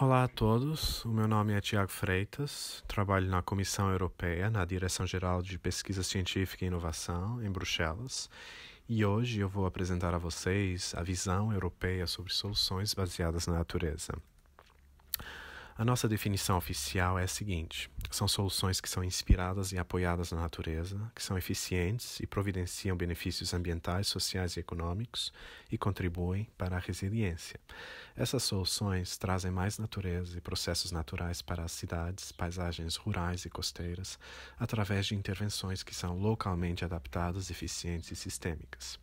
Olá a todos, o meu nome é Tiago Freitas, trabalho na Comissão Europeia, na Direção-Geral de Pesquisa Científica e Inovação, em Bruxelas, e hoje eu vou apresentar a vocês a visão europeia sobre soluções baseadas na natureza. A nossa definição oficial é a seguinte: são soluções que são inspiradas e apoiadas na natureza, que são eficientes e providenciam benefícios ambientais, sociais e econômicos e contribuem para a resiliência. Essas soluções trazem mais natureza e processos naturais para as cidades, paisagens rurais e costeiras, através de intervenções que são localmente adaptadas, eficientes e sistêmicas.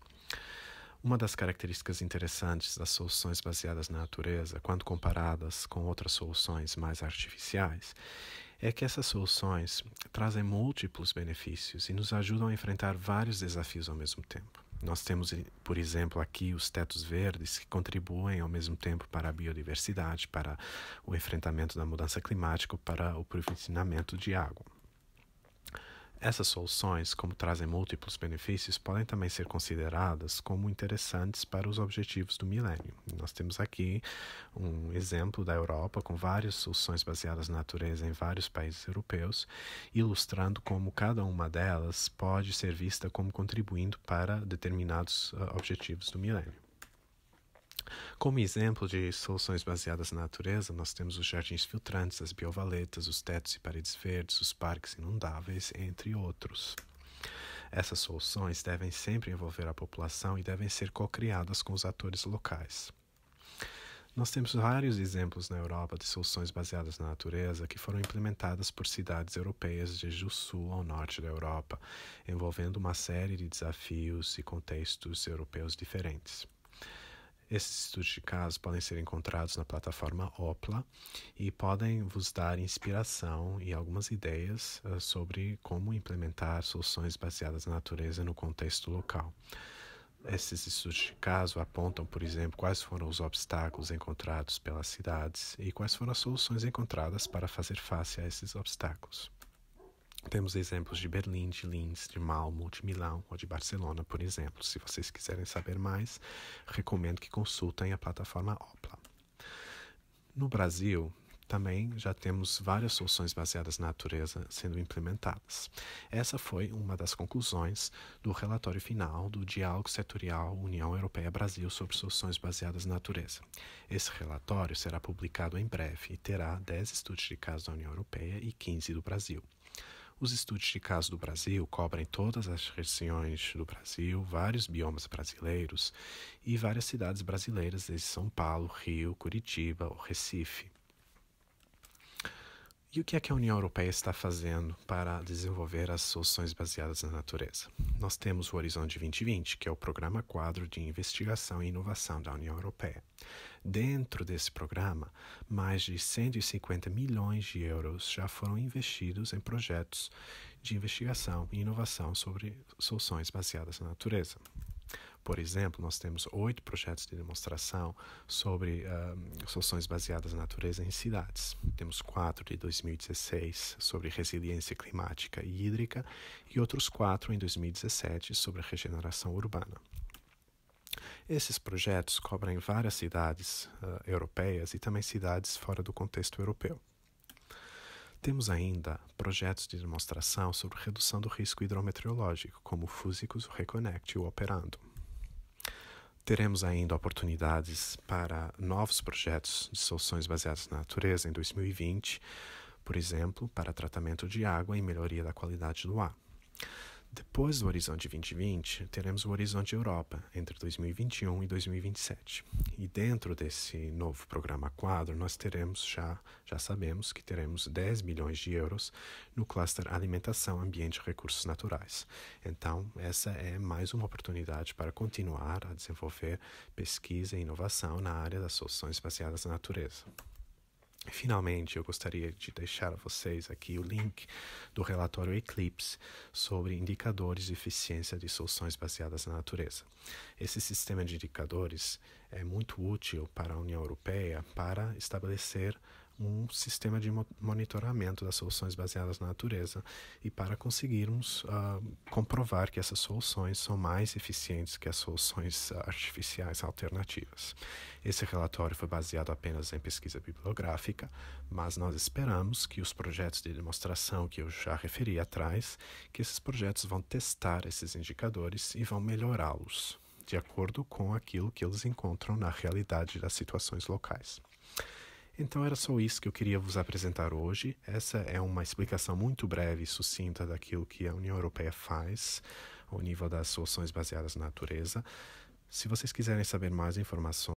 Uma das características interessantes das soluções baseadas na natureza, quando comparadas com outras soluções mais artificiais, é que essas soluções trazem múltiplos benefícios e nos ajudam a enfrentar vários desafios ao mesmo tempo. Nós temos, por exemplo, aqui os tetos verdes que contribuem ao mesmo tempo para a biodiversidade, para o enfrentamento da mudança climática, para o provisionamento de água. Essas soluções, como trazem múltiplos benefícios, podem também ser consideradas como interessantes para os objetivos do milênio. Nós temos aqui um exemplo da Europa com várias soluções baseadas na natureza em vários países europeus, ilustrando como cada uma delas pode ser vista como contribuindo para determinados objetivos do milênio. Como exemplo de soluções baseadas na natureza, nós temos os jardins filtrantes, as biovaletas, os tetos e paredes verdes, os parques inundáveis, entre outros. Essas soluções devem sempre envolver a população e devem ser co-criadas com os atores locais. Nós temos vários exemplos na Europa de soluções baseadas na natureza que foram implementadas por cidades europeias desde o sul ao norte da Europa, envolvendo uma série de desafios e contextos europeus diferentes. Esses estudos de caso podem ser encontrados na plataforma OPLA e podem vos dar inspiração e algumas ideias sobre como implementar soluções baseadas na natureza no contexto local. Esses estudos de caso apontam, por exemplo, quais foram os obstáculos encontrados pelas cidades e quais foram as soluções encontradas para fazer face a esses obstáculos. Temos exemplos de Berlim, de Linz, de Malmo, de Milão ou de Barcelona, por exemplo. Se vocês quiserem saber mais, recomendo que consultem a plataforma OPLA. No Brasil, também já temos várias soluções baseadas na natureza sendo implementadas. Essa foi uma das conclusões do relatório final do Diálogo Setorial União Europeia-Brasil sobre soluções baseadas na natureza. Esse relatório será publicado em breve e terá 10 estudos de caso da União Europeia e 15 do Brasil. Os estudos de caso do Brasil cobrem todas as regiões do Brasil, vários biomas brasileiros e várias cidades brasileiras, desde São Paulo, Rio, Curitiba ou Recife. E o que é que a União Europeia está fazendo para desenvolver as soluções baseadas na natureza? Nós temos o Horizonte 2020, que é o Programa Quadro de Investigação e Inovação da União Europeia. Dentro desse programa, mais de 150 milhões de euros já foram investidos em projetos de investigação e inovação sobre soluções baseadas na natureza. Por exemplo, nós temos 8 projetos de demonstração sobre soluções baseadas na natureza em cidades. Temos 4 de 2016 sobre resiliência climática e hídrica e outros 4 em 2017 sobre regeneração urbana. Esses projetos cobrem várias cidades europeias e também cidades fora do contexto europeu. Temos ainda projetos de demonstração sobre redução do risco hidrometeorológico, como o Fusicus, o Reconnect e o Operando. Teremos ainda oportunidades para novos projetos de soluções baseadas na natureza em 2020, por exemplo, para tratamento de água e melhoria da qualidade do ar. Depois do Horizonte 2020, teremos o Horizonte Europa, entre 2021 e 2027. E dentro desse novo programa quadro, nós teremos já sabemos que teremos 10 bilhões de euros no cluster Alimentação, Ambiente e Recursos Naturais. Então, essa é mais uma oportunidade para continuar a desenvolver pesquisa e inovação na área das soluções baseadas na natureza. Finalmente, eu gostaria de deixar a vocês aqui o link do relatório Eclipse sobre indicadores de eficiência de soluções baseadas na natureza. Esse sistema de indicadores é muito útil para a União Europeia para estabelecer um sistema de monitoramento das soluções baseadas na natureza e para conseguirmos comprovar que essas soluções são mais eficientes que as soluções artificiais alternativas. Esse relatório foi baseado apenas em pesquisa bibliográfica, mas nós esperamos que os projetos de demonstração que eu já referi atrás, que esses projetos vão testar esses indicadores e vão melhorá-los, de acordo com aquilo que eles encontram na realidade das situações locais. Então era só isso que eu queria vos apresentar hoje. Essa é uma explicação muito breve e sucinta daquilo que a União Europeia faz ao nível das soluções baseadas na natureza. Se vocês quiserem saber mais informações